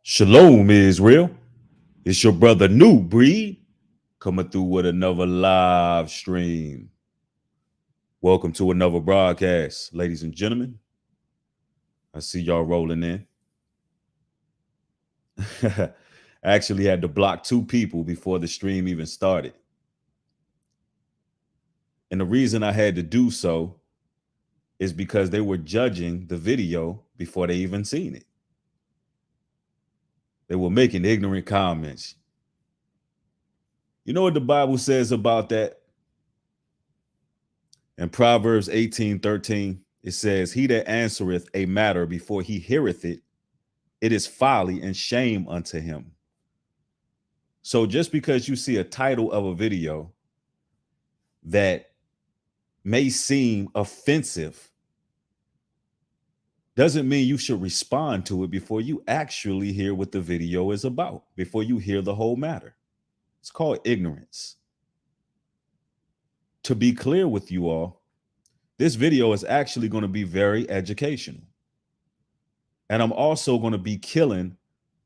Shalom, Israel. It's your brother New Breed coming through with another live stream. Welcome to another broadcast, ladies and gentlemen. I see y'all rolling in. I actually had to block two people before the stream even started. And the reason I had to do so is because they were judging the video before they even seen it. They were making ignorant comments. You know what the Bible says about that? In Proverbs 18:13, it says, "He that answereth a matter before he heareth it, it is folly and shame unto him." So just because you see a title of a video that may seem offensive doesn't mean you should respond to it before you actually hear what the video is about, before you hear the whole matter. It's called ignorance. To be clear with you all, this video is actually going to be very educational. And I'm also going to be killing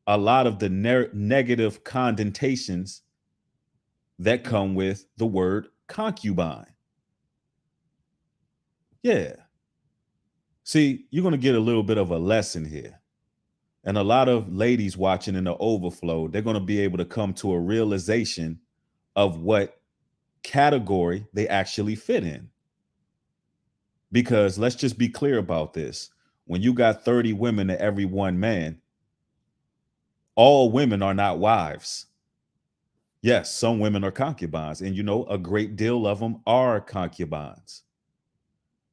a lot of the negative connotations that come with the word concubine. Yeah. See, you're going to get a little bit of a lesson here. And a lot of ladies watching in the overflow, they're going to be able to come to a realization of what category they actually fit in. Because let's just be clear about this. When you got 30 women to every one man, all women are not wives. Yes, some women are concubines, and a great deal of them are concubines,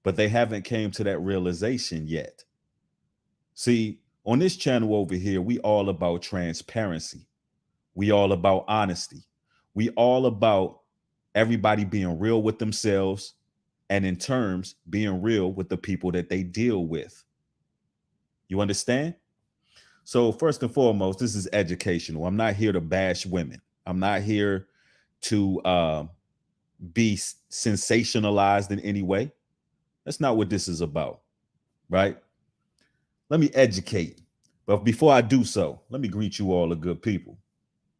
but they haven't came to that realization yet. See, on this channel over here, we all about transparency. We all about honesty. We all about everybody being real with themselves, and in terms, being real with the people that they deal with. You understand? So first and foremost, this is educational. I'm not here to bash women. I'm not here to be sensationalized in any way. That's not what this is about, right? Let me educate. But before I do so, let me greet you all, the good people.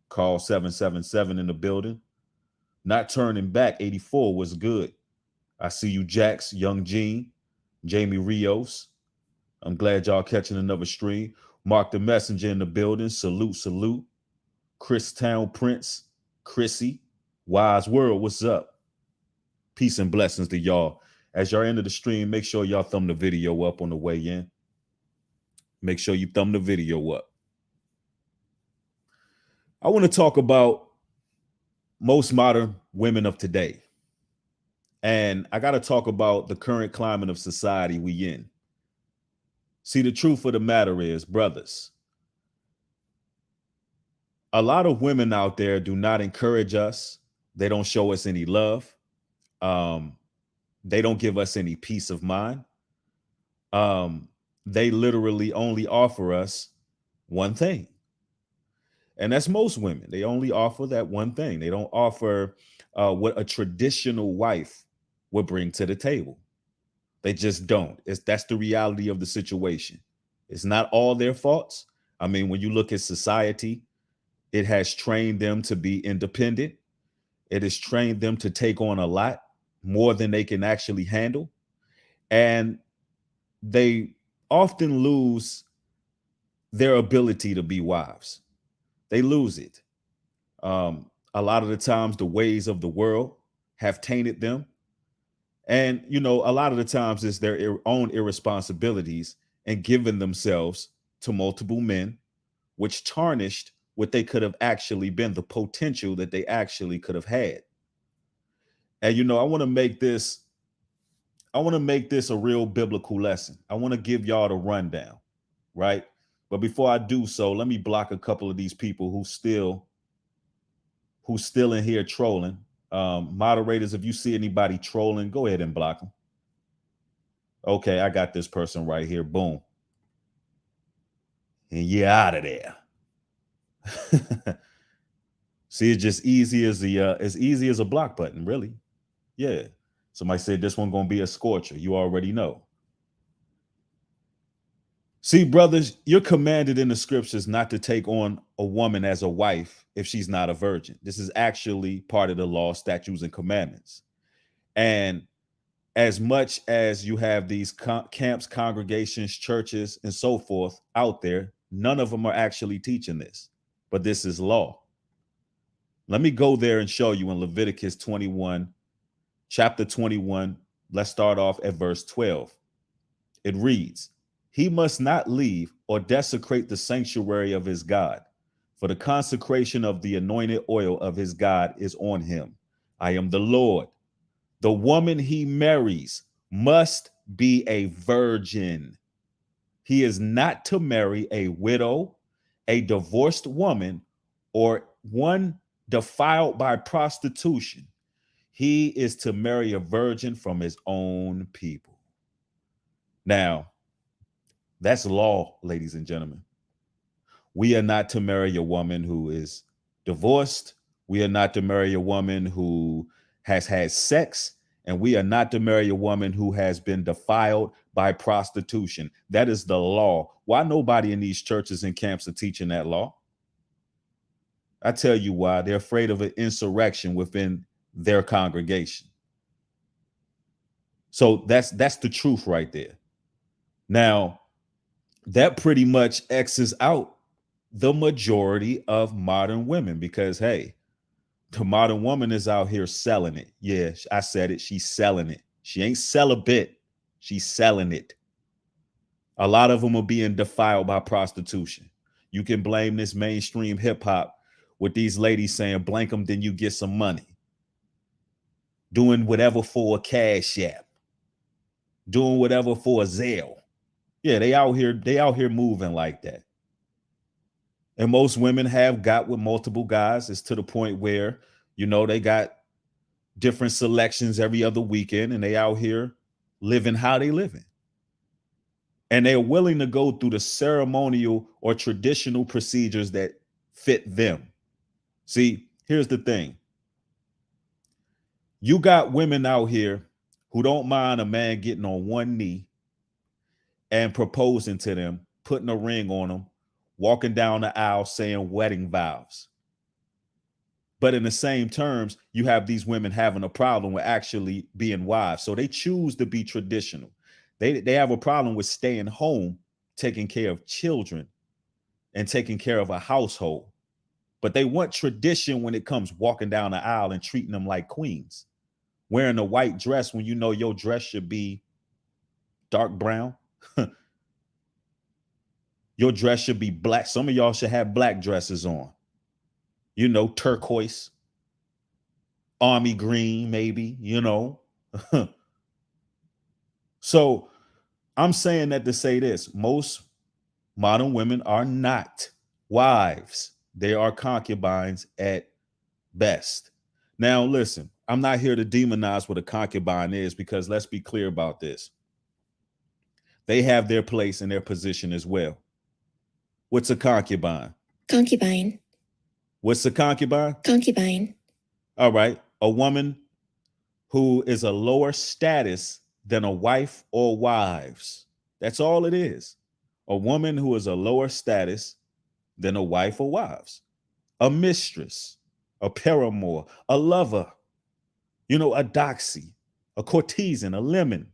Call 777 in the building. Not turning back, 84 was good. I see you, Jax, Young Gene, Jamie Rios. I'm glad y'all catching another stream. Mark the Messenger in the building. Salute, salute. Chris Town Prince, Chrissy, Wise World, what's up? Peace and blessings to y'all. As y'all enter the stream, make sure y'all thumb the video up on the way in. Make sure you thumb the video up. I want to talk about most modern women of today. And I got to talk about the current climate of society we in. See, the truth of the matter is, brothers, a lot of women out there do not encourage us. They don't show us any love. They don't give us any peace of mind. They literally only offer us one thing. And that's most women. They only offer that one thing. They don't offer what a traditional wife would bring to the table. They just don't. That's the reality of the situation. It's not all their faults. I mean, when you look at society, it has trained them to be independent. It has trained them to take on a lot more than they can actually handle. And they often lose their ability to be wives. They lose it. A lot of the times, the ways of the world have tainted them. And, a lot of the times it's their own irresponsibilities and giving themselves to multiple men, which tarnished what they could have actually been, the potential that they actually could have had. And, I want to make this a real biblical lesson. I want to give y'all the rundown, right? But before I do so, let me block a couple of these people who's still in here trolling. Moderators, if you see anybody trolling, go ahead and block them. Okay, I got this person right here. Boom. And you're out of there. See, it's just easy as a block button, really. Yeah. Somebody said this one gonna be a scorcher. You already know. See, brothers, you're commanded in the scriptures not to take on a woman as a wife if she's not a virgin. This is actually part of the law, statutes, and commandments. And as much as you have these camps, congregations, churches, and so forth out there, none of them are actually teaching this, but this is law. Let me go there and show you in Leviticus 21, chapter 21. Let's start off at verse 12. It reads, "He must not leave or desecrate the sanctuary of his God, for the consecration of the anointed oil of his God is on him. I am the Lord. The woman he marries must be a virgin. He is not to marry a widow, a divorced woman, or one defiled by prostitution. He is to marry a virgin from his own people." Now, that's law, ladies and gentlemen. We are not to marry a woman who is divorced. We are not to marry a woman who has had sex. And we are not to marry a woman who has been defiled by prostitution. That is the law. Why nobody in these churches and camps are teaching that law? I tell you why. They're afraid of an insurrection within their congregation. So that's the truth right there. Now, that pretty much X's out the majority of modern women because, hey, the modern woman is out here selling it. Yeah, I said it. She's selling it. She ain't celibate. She's selling it. A lot of them are being defiled by prostitution. You can blame this mainstream hip hop with these ladies saying, blank them, then you get some money. Doing whatever for a cash app. Doing whatever for a Zelle. Yeah, they out here moving like that. And most women have got with multiple guys. It's to the point where, they got different selections every other weekend and they out here living how they living. And they're willing to go through the ceremonial or traditional procedures that fit them. See, here's the thing. You got women out here who don't mind a man getting on one knee and proposing to them, putting a ring on them, walking down the aisle saying wedding vows. But in the same terms, you have these women having a problem with actually being wives. So they choose to be traditional. They have a problem with staying home, taking care of children and taking care of a household. But they want tradition when it comes walking down the aisle and treating them like queens. Wearing a white dress when you know your dress should be dark brown. Your dress should be black. Some of y'all should have black dresses on. Turquoise, army green, maybe, So I'm saying that to say this. Most modern women are not wives. They are concubines at best. Now, listen, I'm not here to demonize what a concubine is because let's be clear about this. They have their place and their position as well. What's a concubine? Concubine. What's a concubine? Concubine. All right. A woman who is a lower status than a wife or wives. That's all it is. A woman who is a lower status than a wife or wives. A mistress, a paramour, a lover, a doxy, a courtesan, a lemon,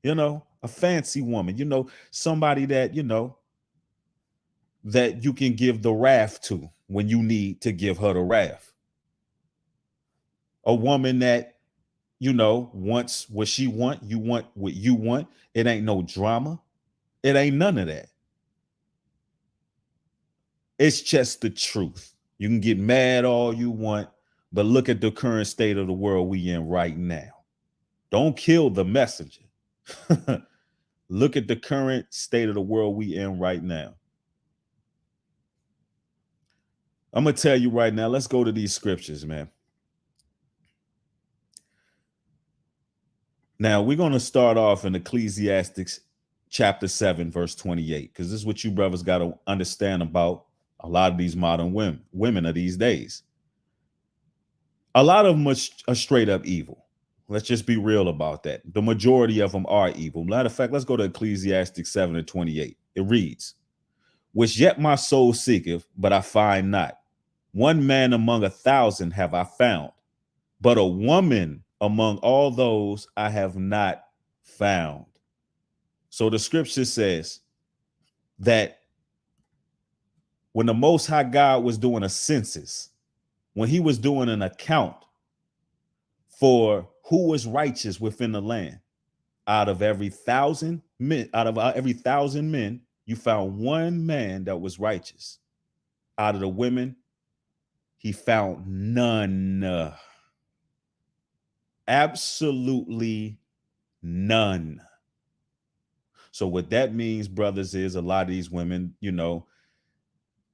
a fancy woman, somebody that, that you can give the wrath to when you need to give her the wrath. A woman that, wants what she want, you want what you want. It ain't no drama. It ain't none of that. It's just the truth. You can get mad all you want, but look at the current state of the world we in right now. Don't kill the messenger. Look at the current state of the world we in right now. I'm going to tell you right now, let's go to these scriptures, man. Now, we're going to start off in Ecclesiastes chapter 7, verse 28, because this is what you brothers got to understand about a lot of these modern women of these days. A lot of them are straight up evil. Let's just be real about that. The majority of them are evil. Matter of fact, let's go to Ecclesiastes 7 and 28. It reads, which yet my soul seeketh, but I find not. One man among 1,000 have I found, but a woman among all those I have not found. So the scripture says that when the Most High God was doing a census, when he was doing an account for who was righteous within the land, out of every 1,000 men, you found one man that was righteous. Out of the women, he found none. Absolutely none. So what that means, brothers, is a lot of these women,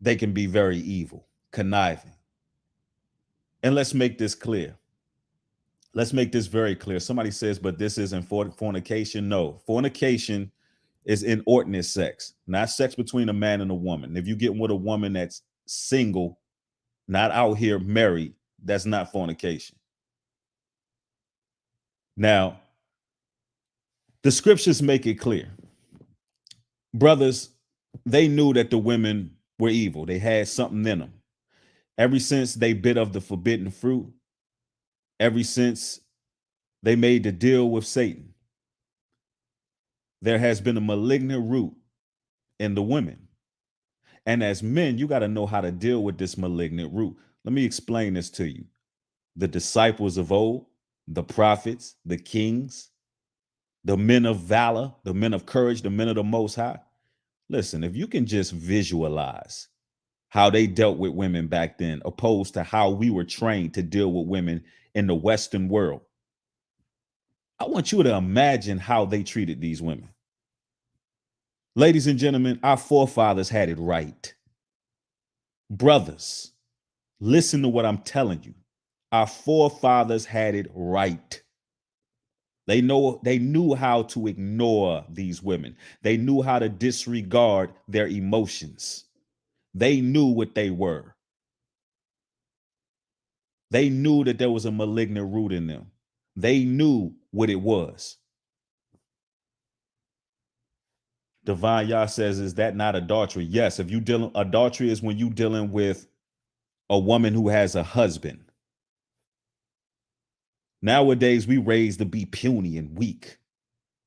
they can be very evil, conniving. And let's make this clear. Let's make this very clear. Somebody says, but this isn't fornication. No, fornication is inordinate sex, not sex between a man and a woman. If you get with a woman that's single, not out here married, that's not fornication. Now, the scriptures make it clear. Brothers, they knew that the women were evil. They had something in them. Ever since they bit of the forbidden fruit, ever since they made the deal with Satan, there has been a malignant root in the women. And as men, you got to know how to deal with this malignant root. Let me explain this to you. The disciples of old, the prophets, the kings, the men of valor, the men of courage, the men of the Most High. Listen, if you can just visualize how they dealt with women back then, opposed to how we were trained to deal with women in the Western world, I want you to imagine how they treated these women. Ladies and gentlemen, our forefathers had it right. Brothers, listen to what I'm telling you. Our forefathers had it right. They knew how to ignore these women. They knew how to disregard their emotions. They knew what they were. They knew that there was a malignant root in them. They knew what it was. Divine Yah says, is that not adultery? Yes, if you adultery is when you dealing with a woman who has a husband. Nowadays, we raised to be puny and weak.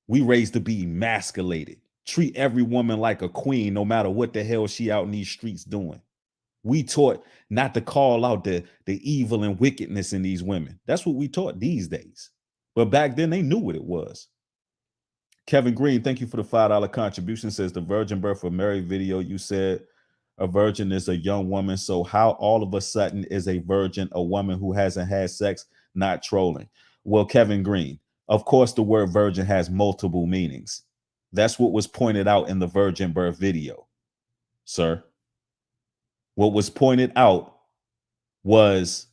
We raised to be emasculated. Treat every woman like a queen, no matter what the hell she out in these streets doing. We taught not to call out the evil and wickedness in these women. That's what we taught these days. But back then, they knew what it was. Kevin Green, thank you for the $5 contribution. Says the virgin birth of Mary video, you said a virgin is a young woman. So how all of a sudden is a virgin a woman who hasn't had sex? Not trolling. Well, Kevin Green, of course, the word virgin has multiple meanings. That's what was pointed out in the virgin birth video, sir. What was pointed out was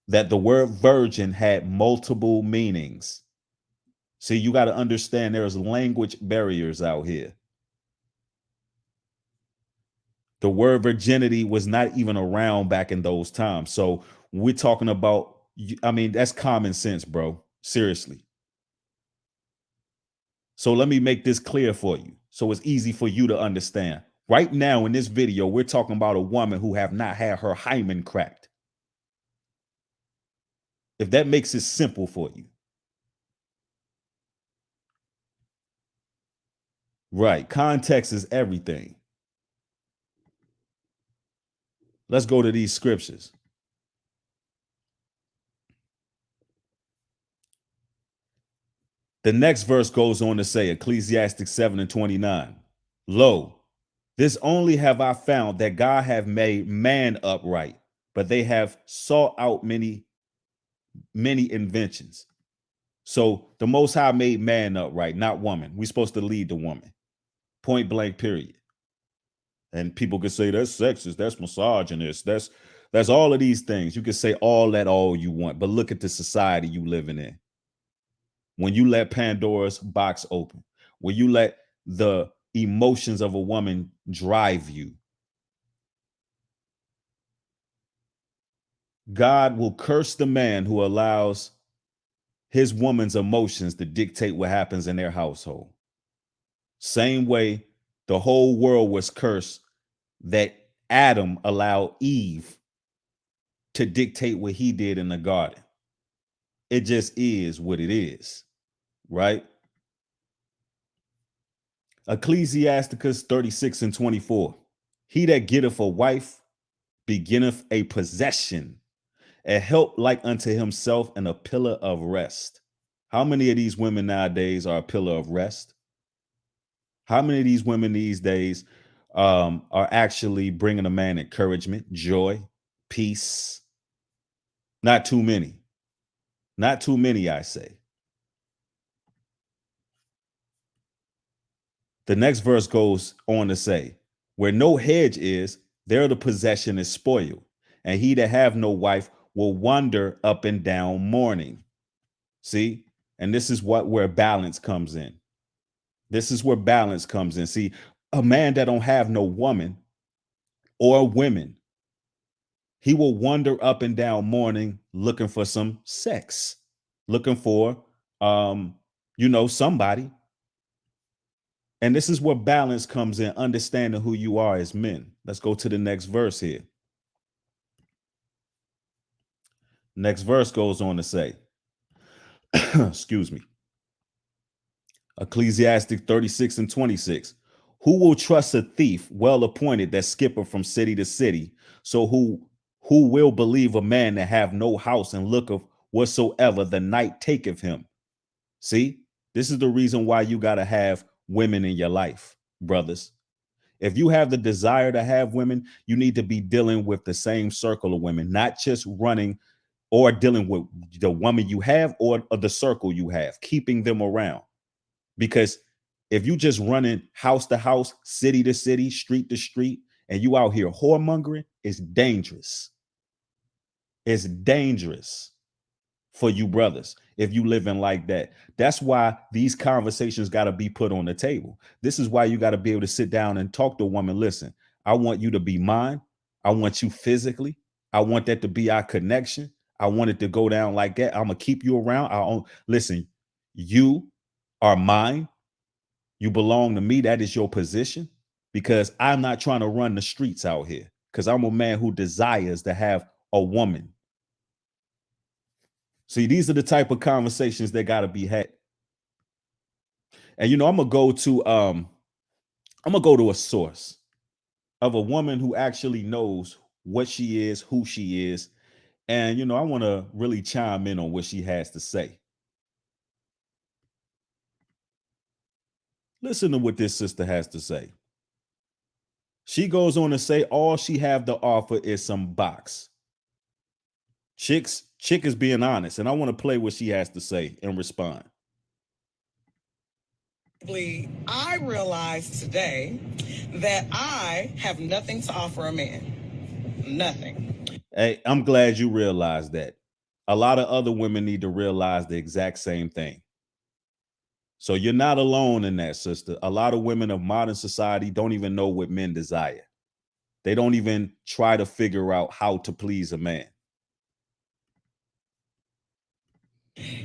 that the word virgin had multiple meanings. See, you got to understand there's language barriers out here. The word virginity was not even around back in those times. So we're talking about, I mean, that's common sense, bro. Seriously. So let me make this clear for you so it's easy for you to understand. Right now in this video, we're talking about a woman who have not had her hymen cracked. If that makes it simple for you. Right. Context is everything. Let's go to these scriptures. The next verse goes on to say, Ecclesiastes 7:29. Lo, this only have I found, that God have made man upright, but they have sought out many inventions. So the Most High made man upright, not woman. We're supposed to lead the woman. Point blank, period. And people could say that's sexist, that's misogynist, that's all of these things. You can say all you want, but look at the society you living in. When you let Pandora's box open, when you let the emotions of a woman drive you, God will curse the man who allows his woman's emotions to dictate what happens in their household. Same way The whole world was cursed that Adam allowed Eve to dictate what he did in the garden. It just is what it is, right? Ecclesiasticus 36 and 24. He that getteth a wife beginneth a possession, a help like unto himself, and a pillar of rest. How many of these women nowadays are a pillar of rest? How many of these women these days are actually bringing a man encouragement, joy, peace? Not too many. Not too many, I say. The next verse goes on to say, where no hedge is, there the possession is spoiled, and he that have no wife will wander up and down mourning. See? And this is where balance comes in. This is where balance comes in. See, a man that don't have no woman or women, he will wander up and down mourning looking for some sex, looking for somebody. And this is where balance comes in, understanding who you are as men. Let's go to the next verse here. Next verse goes on to say, excuse me, Ecclesiastic 36 and 26. Who will trust a thief well appointed that skippeth from city to city? So who will believe a man that have no house and looketh whatsoever the night taketh him? See, this is the reason why you got to have women in your life, brothers. If you have the desire to have women, you need to be dealing with the same circle of women, not just running or dealing with the woman you have or the circle you have, keeping them around. Because if you just running house to house, city to city, street to street, and you out here whoremongering, it's dangerous. It's dangerous for you brothers if you living like that. That's why these conversations got to be put on the table. This is why you got to be able to sit down and talk to a woman. Listen, I want you to be mine. I want you physically. I want that to be our connection. I want it to go down like that. I'm gonna keep you around. Listen, you are mine. You belong to me. That is your position, because I'm not trying to run the streets out here, because I'm a man who desires to have a woman. See, these are the type of conversations that got to be had. And I'm gonna go to a source of a woman who actually knows what she is, who she is, and I want to really chime in on what she has to say. Listen to what this sister has to say. She goes on to say all she have to offer is some box. Chick is being honest, and I want to play what she has to say and respond. I realized today that I have nothing to offer a man. Nothing. Hey, I'm glad you realized that. A lot of other women need to realize the exact same thing. So you're not alone in that, sister. A lot of women of modern society don't even know what men desire. They don't even try to figure out how to please a man.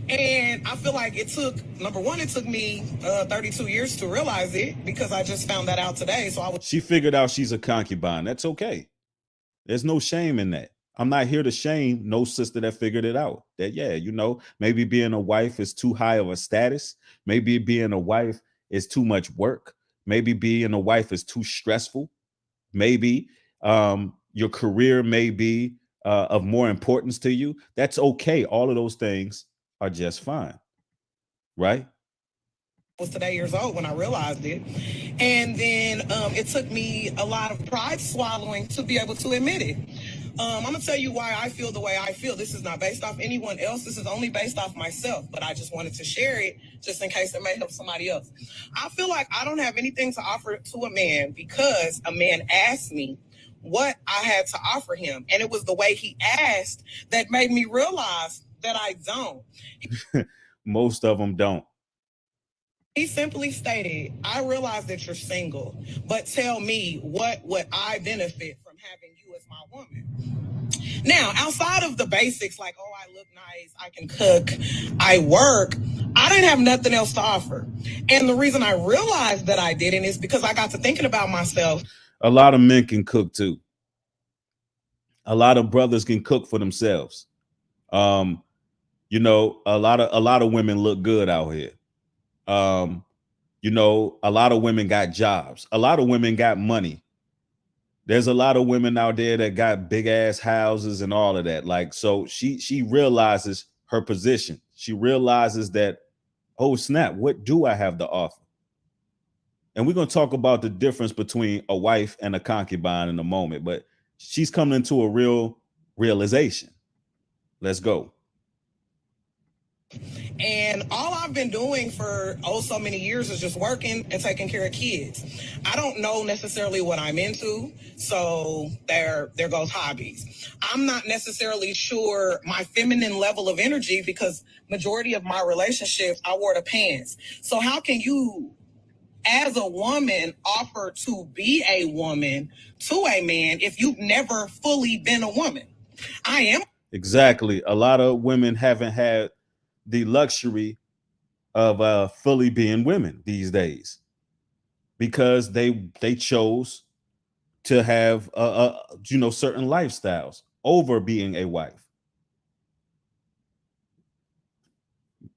And I feel like it took me 32 years to realize it, because I just found that out today. So she figured out she's a concubine. That's okay. There's no shame in that. I'm not here to shame no sister that figured it out. That, yeah, maybe being a wife is too high of a status. Maybe being a wife is too much work. Maybe being a wife is too stressful. Maybe your career may be of more importance to you. That's okay. All of those things are just fine. Right? I was today years old when I realized it. And then it took me a lot of pride swallowing to be able to admit it. I'm going to tell you why I feel the way I feel. This is not based off anyone else. This is only based off myself. But I just wanted to share it just in case it may help somebody else. I feel like I don't have anything to offer to a man because a man asked me what I had to offer him. And it was the way he asked that made me realize that I don't. Most of them don't. He simply stated, I realize that you're single, but tell me what would I benefit from having you as my woman? Now, outside of the basics, like, oh, I look nice, I can cook, I work, I didn't have nothing else to offer. And the reason I realized that I didn't is because I got to thinking about myself. A lot of men can cook too. A lot of brothers can cook for themselves. Um, a lot of women look good out here. Um, a lot of women got jobs. A lot of women got money. There's a lot of women out there that got big ass houses and all of that. Like, so she realizes her position. She realizes that, oh snap, what do I have to offer? And we're gonna talk about the difference between a wife and a concubine in a moment, but she's coming into a real realization. Let's go. And all I've been doing for so many years is just working and taking care of kids. I don't know necessarily what I'm into, so there goes hobbies. I'm not necessarily sure my feminine level of energy because majority of my relationships I wore the pants. So how can you as a woman offer to be a woman to a man if you've never fully been a woman? I am. Exactly. A lot of women haven't had the luxury of fully being women these days because they chose to have certain lifestyles over being a wife.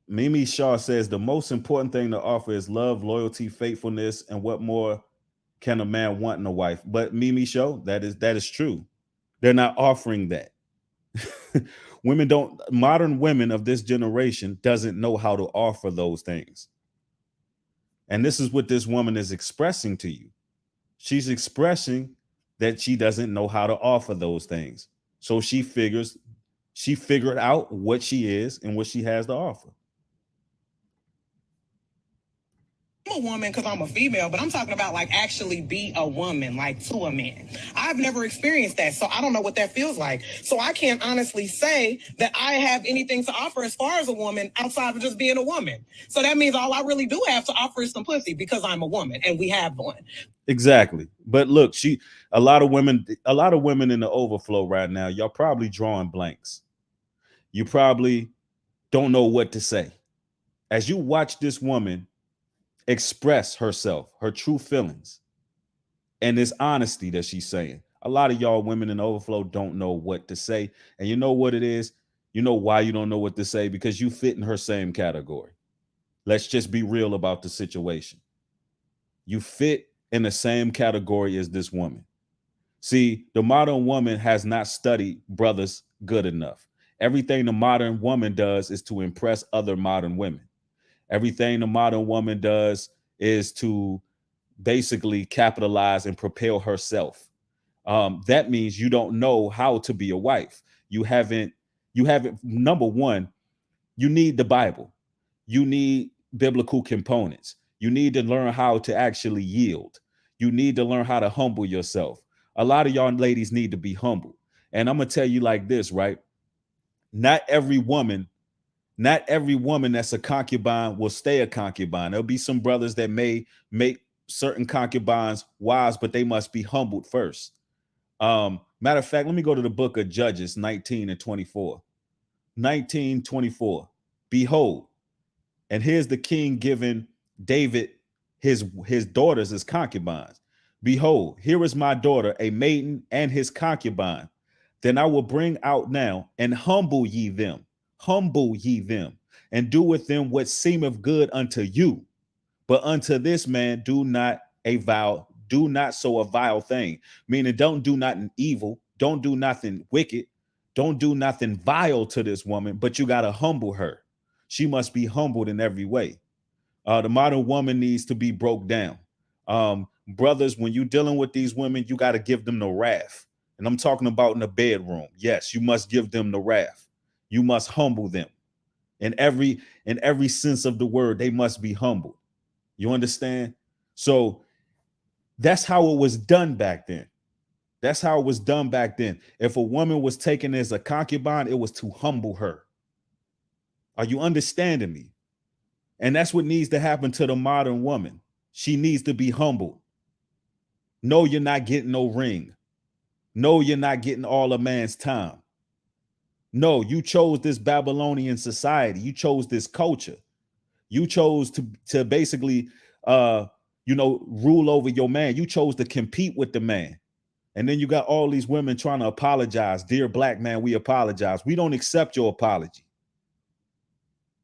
Mimi Shaw says the most important thing to offer is love, loyalty, faithfulness, and what more can a man want in a wife? But Mimi Shaw, that is true. They're not offering that. Modern women of this generation doesn't know how to offer those things. And this is what this woman is expressing to you. She's expressing that she doesn't know how to offer those things. So she figured out what she is and what she has to offer. I'm a woman because I'm a female, but I'm talking about like actually be a woman, like to a man. I've never experienced that, so I don't know what that feels like. So I can't honestly say that I have anything to offer as far as a woman outside of just being a woman. So that means all I really do have to offer is some pussy because I'm a woman and we have one. Exactly. But look, a lot of women in the overflow right now, y'all probably drawing blanks. You probably don't know what to say. As you watch this woman express herself, her true feelings, and this honesty that she's saying, a lot of y'all women in the overflow don't know what to say. And you know what it is? You know why you don't know what to say? Because you fit in her same category. Let's just be real about the situation. You fit in the same category as this woman. See, the modern woman has not studied brothers good enough. Everything the modern woman does is to impress other modern women. Everything the modern woman does is to basically capitalize and propel herself. That means you don't know how to be a wife. You haven't, number one, you need the Bible. You need biblical components. You need to learn how to actually yield. You need to learn how to humble yourself. A lot of y'all ladies need to be humble. And I'm going to tell you like this, right? Not every woman, not every woman that's a concubine will stay a concubine. There'll be some brothers that may make certain concubines wives, but they must be humbled first. Matter of fact, let me go to the book of Judges 19 and 24. 19:24. Behold, and here's the king giving David his daughters as concubines. Behold, here is my daughter, a maiden, and his concubine. Then I will bring out now and humble ye them, and do with them what seemeth good unto you. But unto this man do not so a vile thing. Meaning, don't do nothing evil, don't do nothing wicked, don't do nothing vile to this woman, but you got to humble her. She must be humbled in every way. The modern woman needs to be broke down. Brothers, when you're dealing with these women, you got to give them the wrath. And I'm talking about in the bedroom. Yes, you must give them the wrath. You must humble them. In every sense of the word, they must be humbled. You understand? So that's how it was done back then. That's how it was done back then. If a woman was taken as a concubine, it was to humble her. Are you understanding me? And that's what needs to happen to the modern woman. She needs to be humbled. No, you're not getting no ring. No, you're not getting all a man's time. No, you chose this Babylonian society. You chose this culture. You chose to basically rule over your man. You chose to compete with the man. And then you got all these women trying to apologize. Dear black man, we apologize. We don't accept your apology.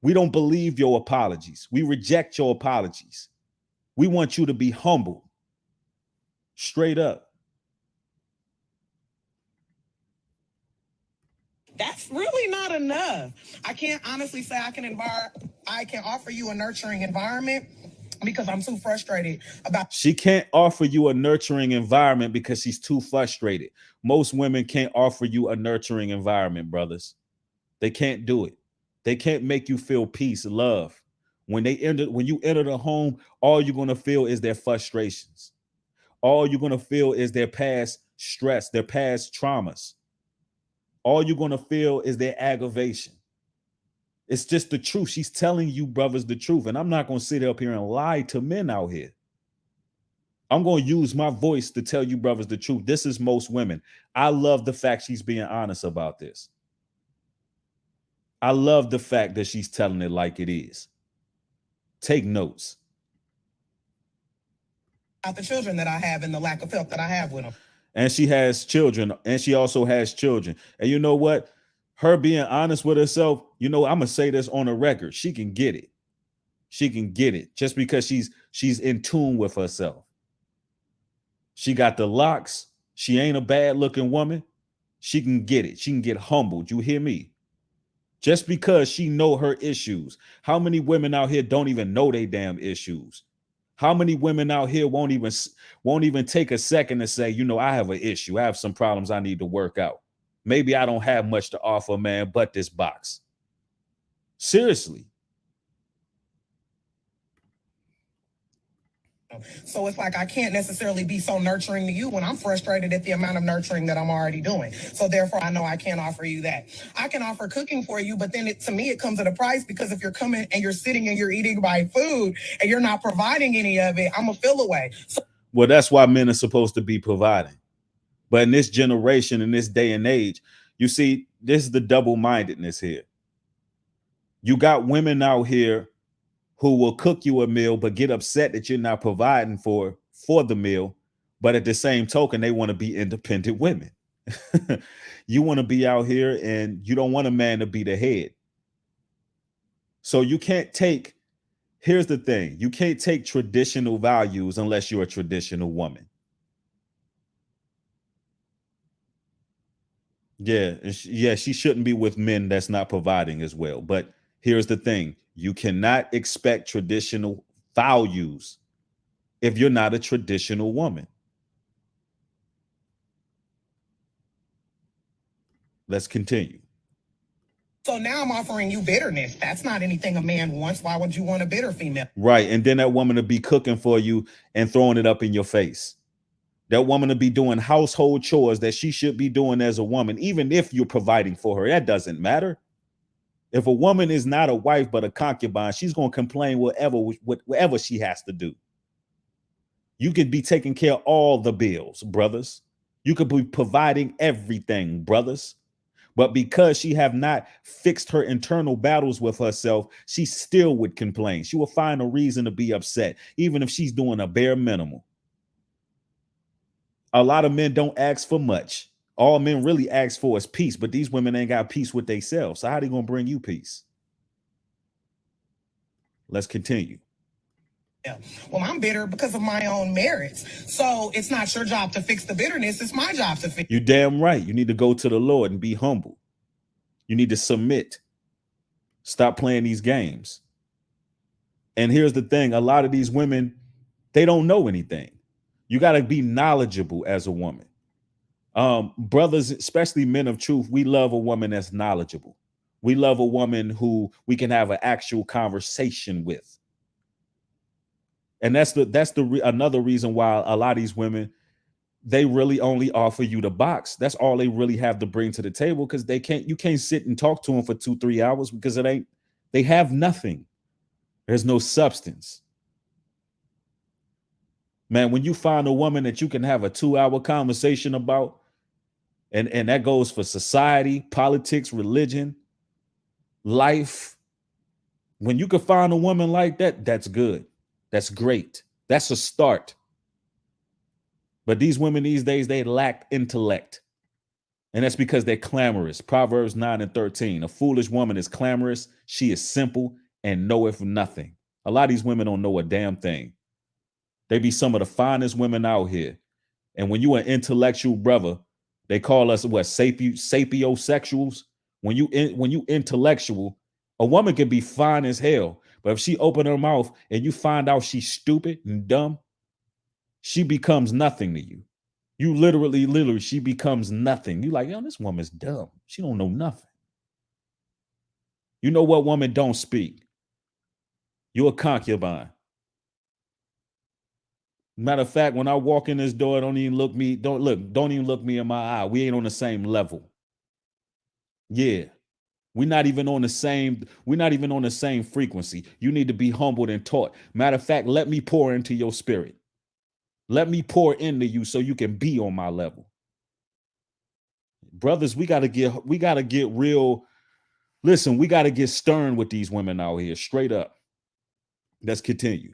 We don't believe your apologies. We reject your apologies. We want you to be humble. Straight up. That's really not enough. I can't honestly say I can offer you a nurturing environment because I'm too frustrated about. She can't offer you a nurturing environment because she's too frustrated. Most women can't offer you a nurturing environment, brothers. They can't do it. They can't make you feel peace, love. When you enter the home, all you're going to feel is their frustrations. All you're going to feel is their past stress, their past traumas. All you're going to feel is their aggravation. It's just the truth. She's telling you, brothers, the truth. And I'm not going to sit up here and lie to men out here. I'm going to use my voice to tell you, brothers, the truth. This is most women. I love the fact she's being honest about this. I love the fact that she's telling it like it is. Take notes. About the children that I have and the lack of help that I have with them. And she has children, and she also has children. And you know what? Her being honest with herself, I'm going to say this on the record. She can get it. She can get it just because she's in tune with herself. She got the locks. She ain't a bad looking woman. She can get it. She can get humbled. You hear me? Just because she know her issues. How many women out here don't even know they damn issues? How many women out here won't even take a second to say, I have an issue. I have some problems I need to work out. Maybe I don't have much to offer, man, but this box. Seriously. So it's like I can't necessarily be so nurturing to you when I'm frustrated at the amount of nurturing that I'm already doing. So therefore, I know I can't offer you that. I can offer cooking for you, but then to me, it comes at a price because if you're coming and you're sitting and you're eating my food and you're not providing any of it, I'm a feel away. Well, that's why men are supposed to be providing. But in this generation, in this day and age, you see, this is the double-mindedness here. You got women out here who will cook you a meal, but get upset that you're not providing for the meal. But at the same token, they want to be independent women. You want to be out here and you don't want a man to be the head. So you can't take, here's the thing, you can't take traditional values unless you're a traditional woman. Yeah, she shouldn't be with men that's not providing as well. But here's the thing. You cannot expect traditional values if you're not a traditional woman. Let's continue. So now I'm offering you bitterness. That's not anything a man wants. Why would you want a bitter female? Right. And then that woman to be cooking for you and throwing it up in your face. That woman to be doing household chores that she should be doing as a woman, even if you're providing for her. That doesn't matter. If a woman is not a wife but a concubine, she's going to complain whatever she has to do. You could be taking care of all the bills, brothers. You could be providing everything, brothers. But because she have not fixed her internal battles with herself, she still would complain. She will find a reason to be upset, even if she's doing a bare minimum. A lot of men don't ask for much. All men really ask for is peace, but these women ain't got peace with themselves. So how they gonna bring you peace? Let's continue. Yeah. Well, I'm bitter because of my own merits. So it's not your job to fix the bitterness. It's my job to fix. You're damn right. You need to go to the Lord and be humble. You need to submit. Stop playing these games. And here's the thing. A lot of these women, they don't know anything. You got to be knowledgeable as a woman. Brothers, especially men of truth, we love a woman that's knowledgeable. We love a woman who we can have an actual conversation with. And that's another reason why a lot of these women, they really only offer you the box. That's all they really have to bring to the table, because you can't sit and talk to them for 2-3 hours because they have nothing. There's no substance. Man, when you find a woman that you can have a 2-hour conversation about, and that goes for society, politics, religion, life, When you can find a woman like that, that's good. That's great. That's a start. But these women these days, they lack intellect. And that's because they're clamorous. Proverbs 9 and 13. A foolish woman is clamorous. She is simple and knoweth nothing. A lot of these women don't know a damn thing. They be some of the finest women out here. And when you an intellectual brother, they call us what, sapiosexuals. When you intellectual, a woman can be fine as hell, but if she open her mouth and you find out she's stupid and dumb, she becomes nothing to you. You literally, she becomes nothing. You like, yo, this woman's dumb. She don't know nothing. You know what woman don't speak? You're a concubine. Matter of fact, when I walk in this door, don't even look me in my eye. We ain't on the same level. Yeah. We're not even on the same frequency. You need to be humbled and taught. Matter of fact, let me pour into your spirit. Let me pour into you so you can be on my level. Brothers, we gotta get real. Listen, we gotta get stern with these women out here, straight up. Let's continue.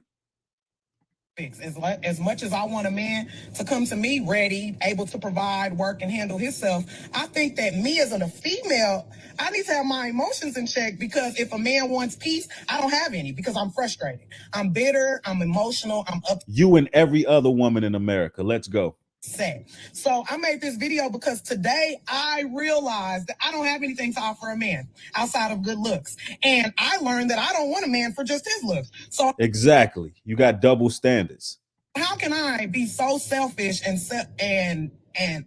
As much as I want a man to come to me ready, able to provide, work, and handle himself, I think that me as a female, I need to have my emotions in check, because if a man wants peace, I don't have any, because I'm frustrated. I'm bitter. I'm emotional. I'm upset. You and every other woman in America. Let's go. So I made this video because today I realized that I don't have anything to offer a man outside of good looks. And I learned that I don't want a man for just his looks. So exactly. You got double standards. How can I be so selfish and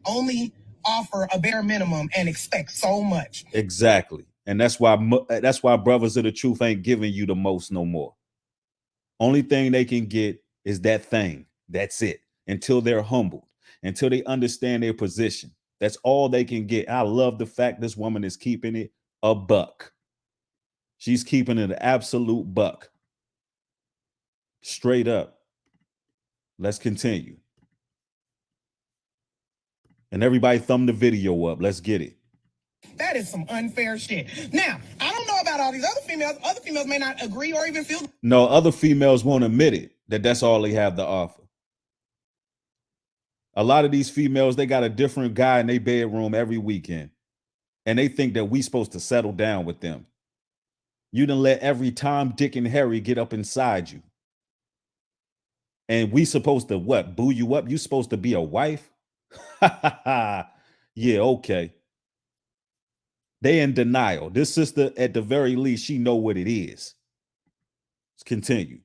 only offer a bare minimum and expect so much? Exactly. And that's why brothers of the truth ain't giving you the most no more. Only thing they can get is that thing. That's it. Until they're humbled, until they understand their position. That's all they can get. I love the fact this woman is keeping it a buck. She's keeping it an absolute buck. Straight up. Let's continue. And everybody thumb the video up. Let's get it. That is some unfair shit. Now, I don't know about all these other females. Other females may not agree or even feel. No, other females won't admit it, that's all they have to offer. A lot of these females, they got a different guy in their bedroom every weekend. And they think that we supposed to settle down with them. You done let every Tom, Dick, and Harry get up inside you. And we supposed to what? Boo you up? You supposed to be a wife? Yeah, okay. They in denial. This sister, at the very least, she know what it is. Let's continue.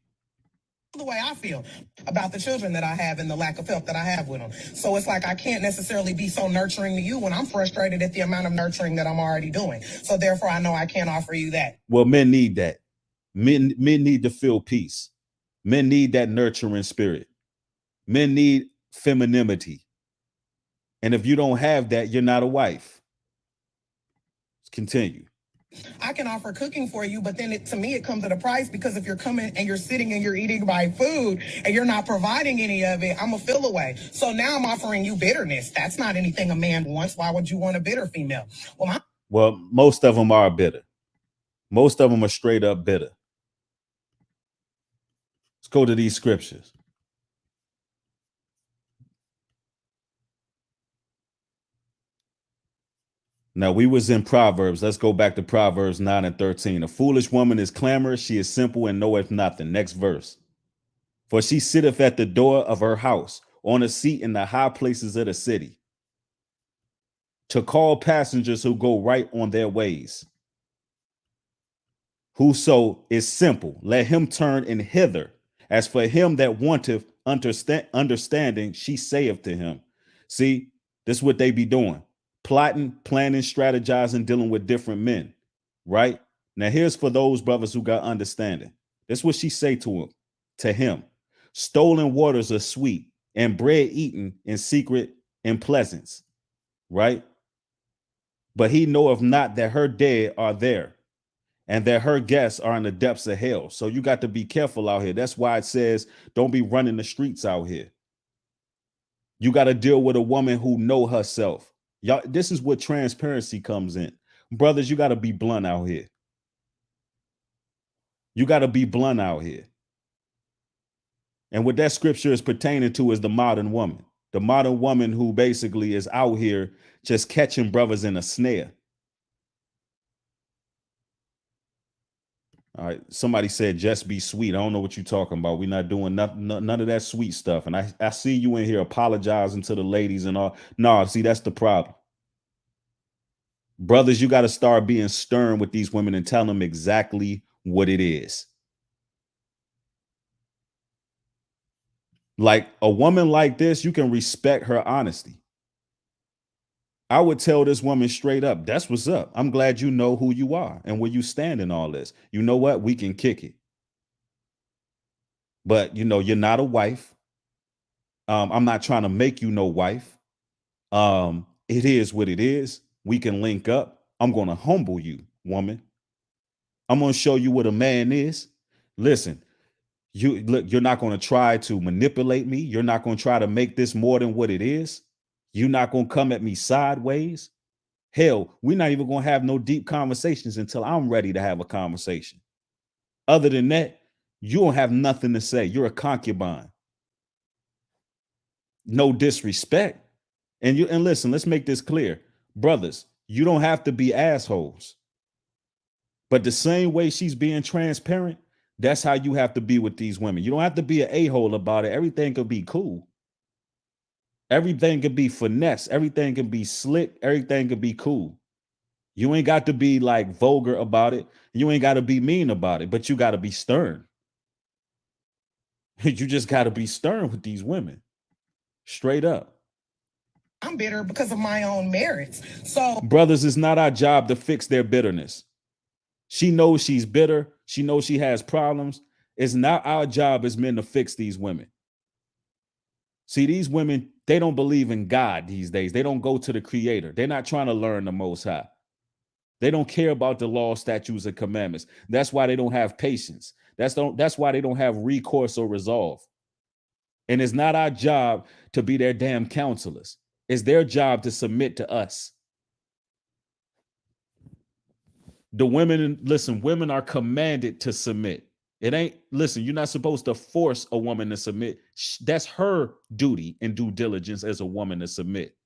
The way I feel about the children that I have and the lack of help that I have with them. So it's like I can't necessarily be so nurturing to you when I'm frustrated at the amount of nurturing that I'm already doing. So therefore, I know I can't offer you that. Well, men need that. Men need to feel peace. Men need that nurturing spirit. Men need femininity. And if you don't have that, you're not a wife. Let's continue. I can offer cooking for you, but then to me, it comes at a price, because if you're coming and you're sitting and you're eating my food and you're not providing any of it, I'm a feel away. So now I'm offering you bitterness. That's not anything a man wants. Why would you want a bitter female? Well, most of them are bitter. Most of them are straight up bitter. Let's go to these scriptures. Now, we was in Proverbs. Let's go back to Proverbs 9 and 13. A foolish woman is clamorous. She is simple and knoweth nothing. Next verse. For she sitteth at the door of her house, on a seat in the high places of the city, to call passengers who go right on their ways. Whoso is simple, let him turn in hither. As for him that wanteth understanding, she saith to him. See, this is what they be doing. Plotting, planning, strategizing, dealing with different men, right? Now, here's for those brothers who got understanding. This is what she say to him. Stolen waters are sweet, and bread eaten in secret and pleasance, right? But he knoweth not that her dead are there, and that her guests are in the depths of hell. So you got to be careful out here. That's why it says, don't be running the streets out here. You got to deal with a woman who know herself. Y'all, this is what transparency comes in. Brothers, you got to be blunt out here. You got to be blunt out here. And what that scripture is pertaining to is the modern woman. The modern woman who basically is out here just catching brothers in a snare. All right. Somebody said, just be sweet. I don't know what you're talking about. We're not doing none of that sweet stuff. And I see you in here apologizing to the ladies and all. No, see, that's the problem. Brothers, you got to start being stern with these women and tell them exactly what it is. Like a woman like this, you can respect her honesty. I would tell this woman straight up, that's what's up. I'm glad you know who you are and where you stand in all this. You know what? We can kick it. But, you're not a wife. I'm not trying to make you no wife. It is what it is. We can link up. I'm going to humble you, woman. I'm going to show you what a man is. Listen, you're not going to try to manipulate me. You're not going to try to make this more than what it is. You're not going to come at me sideways. Hell, we're not even going to have no deep conversations until I'm ready to have a conversation. Other than that, you don't have nothing to say. You're a concubine. No disrespect. And listen, let's make this clear. Brothers, you don't have to be assholes. But the same way she's being transparent, that's how you have to be with these women. You don't have to be an a-hole about it. Everything could be cool. Everything could be finesse. Everything can be slick. Everything could be cool. You ain't got to be like vulgar about it. You ain't got to be mean about it, but you got to be stern. You just got to be stern with these women. Straight up. I'm bitter because of my own merits. So, brothers, it's not our job to fix their bitterness. She knows she's bitter. She knows she has problems. It's not our job as men to fix these women. See, these women, they don't believe in God these days. They don't go to the Creator. They're not trying to learn the Most High. They don't care about the law, statutes, and commandments. That's why they don't have patience. That's why they don't have recourse or resolve. And it's not our job to be their damn counselors. It's their job to submit to us. The women, listen, women are commanded to submit. It ain't, listen, you're not supposed to force a woman to submit. That's her duty and due diligence as a woman to submit.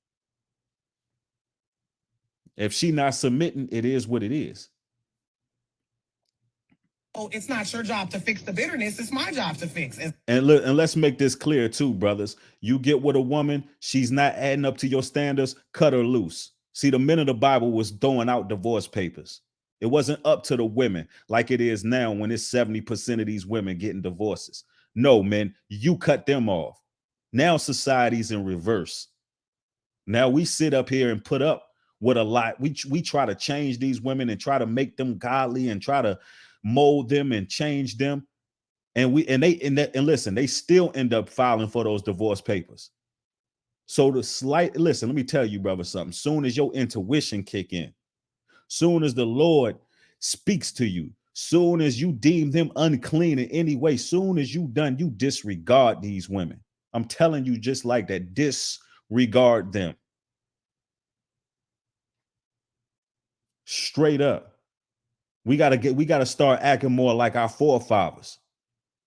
If she not submitting, it is what it is. Oh, it's not your job to fix the bitterness. It's my job to fix it. And let's make this clear too, brothers. You get with a woman, she's not adding up to your standards, cut her loose. See, the men of the Bible was throwing out divorce papers. It wasn't up to the women like it is now when it's 70% of these women getting divorces. No, man, you cut them off. Now society's in reverse. Now we sit up here and put up with a lot. We try to change these women and try to make them godly and try to mold them and change them. And listen, they still end up filing for those divorce papers. So listen, let me tell you, brother, something. Soon as your intuition kick in, soon as the Lord speaks to you, soon as you deem them unclean in any way, soon as you disregard these women. I'm telling you, just like that, disregard them. Straight up. We gotta start acting more like our forefathers.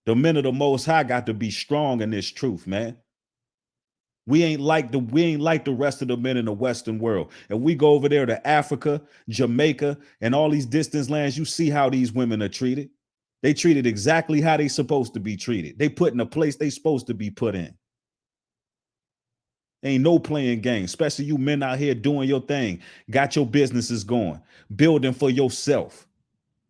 The men of the Most High got to be strong in this truth, man. We ain't like the rest of the men in the Western world. And we go over there to Africa, Jamaica, and all these distant lands. You see how these women are treated. They treated exactly how they supposed to be treated. They put in a place they supposed to be put in. Ain't no playing games, especially you men out here doing your thing. Got your businesses going, building for yourself.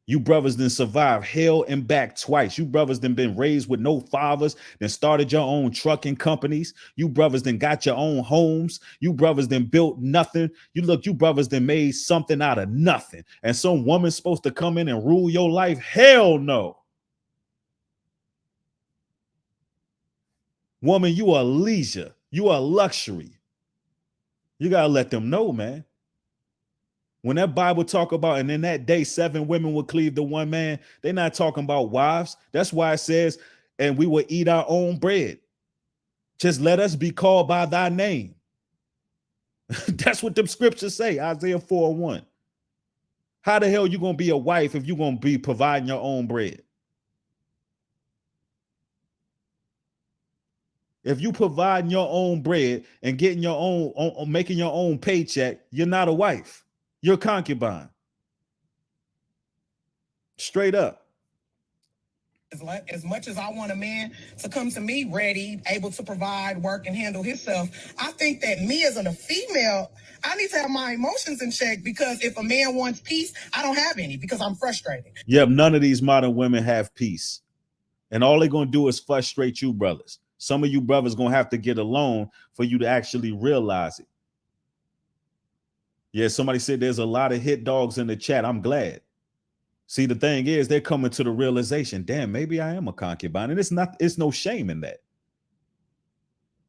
You brothers done survived hell and back twice. You brothers done been raised with no fathers, then started your own trucking companies. You brothers done got your own homes. You brothers done built nothing. You brothers done made something out of nothing. And some woman's supposed to come in and rule your life? Hell no. Woman, you are leisure. You are luxury. You got to let them know, man. When that Bible talk about, and in that day, 7 women will cleave to one man, they're not talking about wives. That's why it says, and we will eat our own bread. Just let us be called by thy name. That's what the scriptures say, Isaiah 4:1. How the hell you going to be a wife if you're going to be providing your own bread? If you providing your own bread and getting your own making your own paycheck, you're not a wife. You're a concubine. Straight up. As much as I want a man to come to me ready, able to provide, work, and handle himself, I think that me as a female, I need to have my emotions in check, because if a man wants peace, I don't have any because I'm frustrated. Yep, none of these modern women have peace. And all they're going to do is frustrate you brothers. Some of you brothers going to have to get alone for you to actually realize it. Yeah, somebody said there's a lot of hit dogs in the chat. I'm glad. See, the thing is, they're coming to the realization, damn, maybe I am a concubine. And it's no shame in that.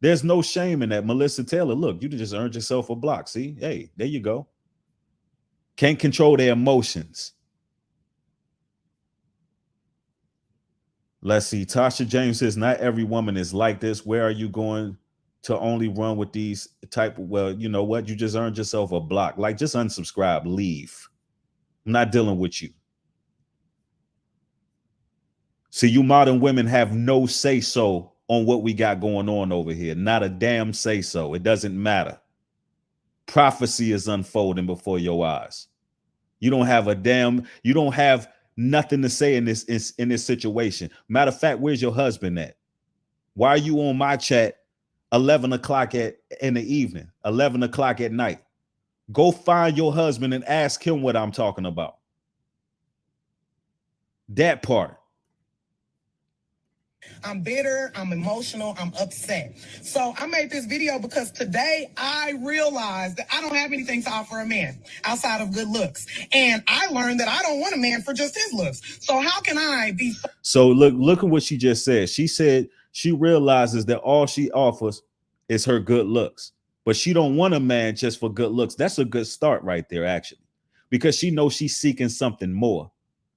There's no shame in that. Melissa Taylor, look, you just earned yourself a block. See, hey, there you go. Can't control their emotions. Let's see. Tasha James says, not every woman is like this. Where are you going to only run with these type of, well, you know what? You just earned yourself a block. Like, just unsubscribe, leave. I'm not dealing with you. See, you modern women have no say-so on what we got going on over here. Not a damn say-so. It doesn't matter. Prophecy is unfolding before your eyes. You don't have nothing to say in this situation. Matter of fact, where's your husband at? Why are you on my chat 11 o'clock in the evening, 11 o'clock at night? Go find your husband and ask him what I'm talking about. That part. I'm bitter, I'm emotional, I'm upset. So I made this video because today I realized that I don't have anything to offer a man outside of good looks. And I learned that I don't want a man for just his looks. So how can I be? So look at what she just said. She said she realizes that all she offers is her good looks, but she don't want a man just for good looks. That's a good start right there, actually, because she knows she's seeking something more.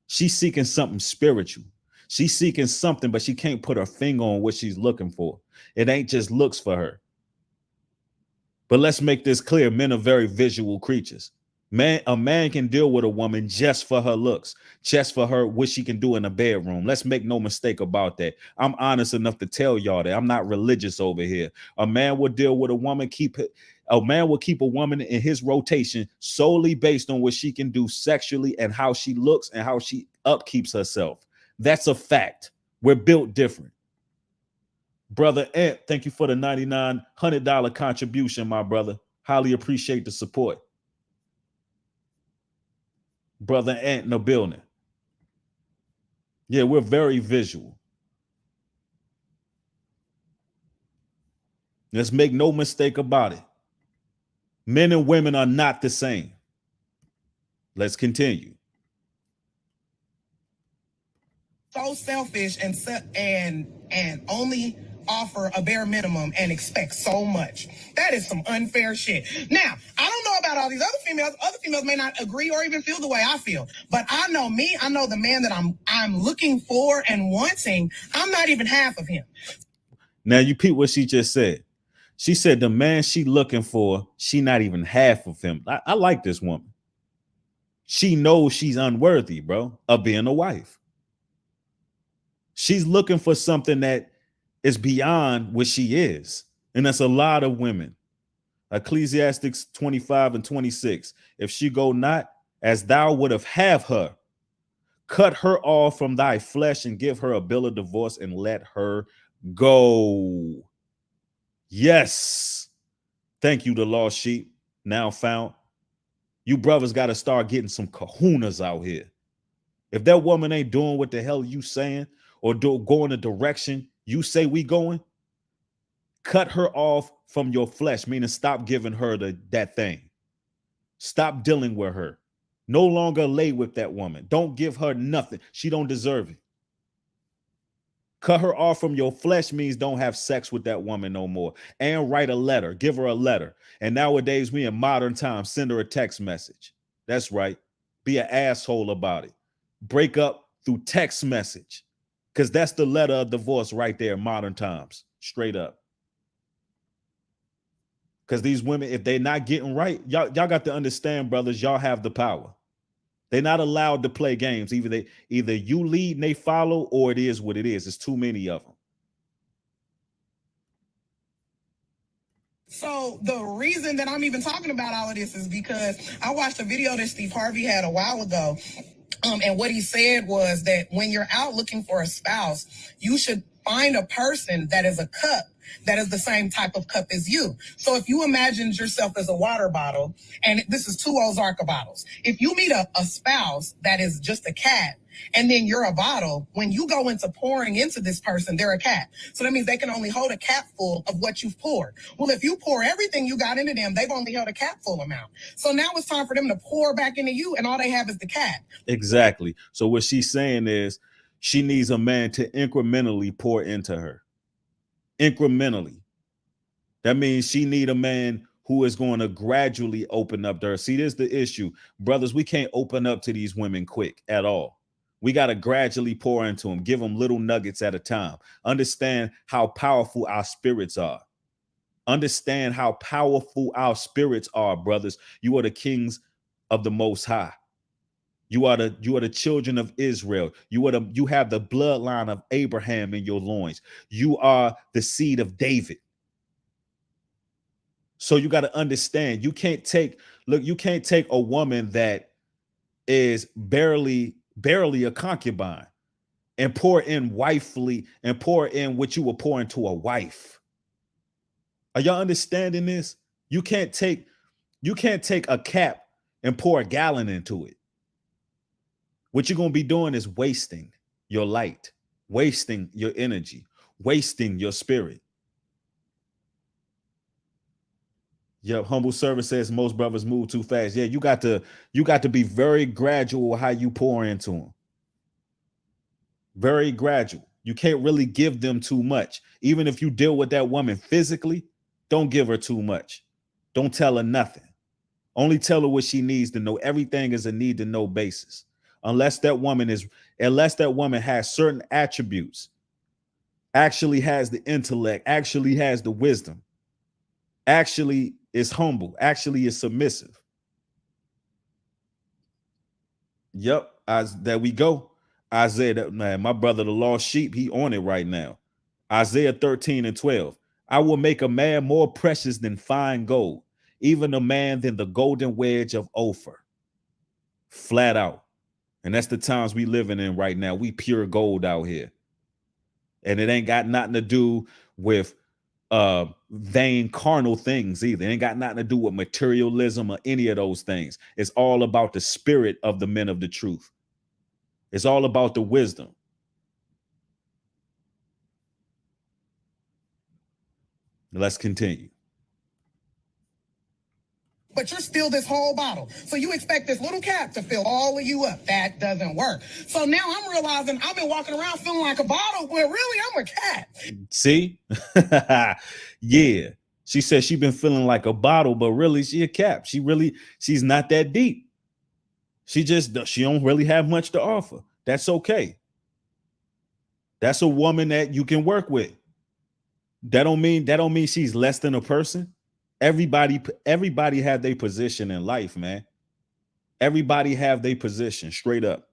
She's seeking something spiritual. She's seeking something, but she can't put her finger on what she's looking for. It ain't just looks for her. But let's make this clear. Men are very visual creatures. A man can deal with a woman just for her looks, just for her, what she can do in a bedroom. Let's make no mistake about that. I'm honest enough to tell y'all that. I'm not religious over here. A man will deal with a woman, a man will keep a woman in his rotation solely based on what she can do sexually and how she looks and how she upkeeps herself. That's a fact. We're built different. Brother Ant, thank you for the $9,900 contribution, my brother. Highly appreciate the support. Brother Ant in the building. Yeah, we're very visual. Let's make no mistake about it. Men and women are not the same. Let's continue. So selfish and only offer a bare minimum and expect so much. That is some unfair shit. Now, I don't know about all these other females. Other females may not agree or even feel the way I feel. But I know me, I know the man that I'm looking for and wanting. I'm not even half of him. Now you peep what she just said. She said the man she looking for, she not even half of him. I like this woman. She knows she's unworthy, bro, of being a wife. She's looking for something that is beyond what she is. And that's a lot of women. Ecclesiastes 25 and 26. If she go not as thou would have her, cut her off from thy flesh and give her a bill of divorce and let her go. Yes. Thank you, the lost sheep, now found. You brothers got to start getting some kahunas out here. If that woman ain't doing what the hell you saying or going the direction you say we going, cut her off from your flesh, meaning stop giving her that thing. Stop dealing with her. No longer lay with that woman. Don't give her nothing. She don't deserve it. Cut her off from your flesh means don't have sex with that woman no more. And write a letter. Give her a letter. And nowadays, we in modern times, send her a text message. That's right. Be an asshole about it. Break up through text message. Because that's the letter of divorce right there in modern times. Straight up. Because these women, if they're not getting right, y'all got to understand, brothers, y'all have the power. They're not allowed to play games. Either you lead and they follow, or it is what it is. It's too many of them. So the reason that I'm even talking about all of this is because I watched a video that Steve Harvey had a while ago. And what he said was that when you're out looking for a spouse, you should find a person that is a cup that is the same type of cup as you. So if you imagined yourself as a water bottle, and this is two Ozarka bottles, if you meet a spouse that is just a cat, and then you're a bottle, when you go into pouring into this person, they're a cat. So that means they can only hold a cap full of what you've poured. Well, if you pour everything you got into them, they've only held a cap full amount. So now it's time for them to pour back into you, and all they have is the cap. Exactly. So what she's saying is she needs a man to incrementally pour into her. Incrementally. That means she need a man who is going to gradually open up to her. See, this is the issue. Brothers, we can't open up to these women quick at all. We got to gradually pour into them, give them little nuggets at a time. Understand how powerful our spirits are. Understand how powerful our spirits are, brothers. You are the kings of the Most High. You are the children of Israel. You have the bloodline of Abraham in your loins. You are the seed of David. So you got to understand, you can't take a woman that is barely a concubine and pour in wifely and pour in what you would pour into a wife. Are y'all understanding this? You can't take a cap and pour a gallon into it. What you're going to be doing is wasting your light, wasting your energy, wasting your spirit. Yep, humble service says most brothers move too fast. Yeah, you got to be very gradual how you pour into them. Very gradual. You can't really give them too much. Even if you deal with that woman physically, don't give her too much. Don't tell her nothing. Only tell her what she needs to know. Everything is a need to know basis. Unless that woman has certain attributes, actually has the intellect, actually has the wisdom, actually is humble, actually is submissive. Yep, there we go. Isaiah, man, my brother, the lost sheep, he on it right now. Isaiah 13:12. I will make a man more precious than fine gold, even a man than the golden wedge of Ophir. Flat out. And that's the times we living in right now. We pure gold out here. And it ain't got nothing to do with vain carnal things either. It ain't got nothing to do with materialism or any of those things. It's all about the spirit of the men of the truth. It's all about the wisdom. Let's continue. But you're still this whole bottle. So you expect this little cap to fill all of you up. That doesn't work. So now I'm realizing I've been walking around feeling like a bottle, where really I'm a cat. See? Yeah. She said she's been feeling like a bottle, but really she a cap. She's not that deep. She don't really have much to offer. That's okay. That's a woman that you can work with. That don't mean she's less than a person. Everybody have their position in life, man. Everybody have their position, straight up.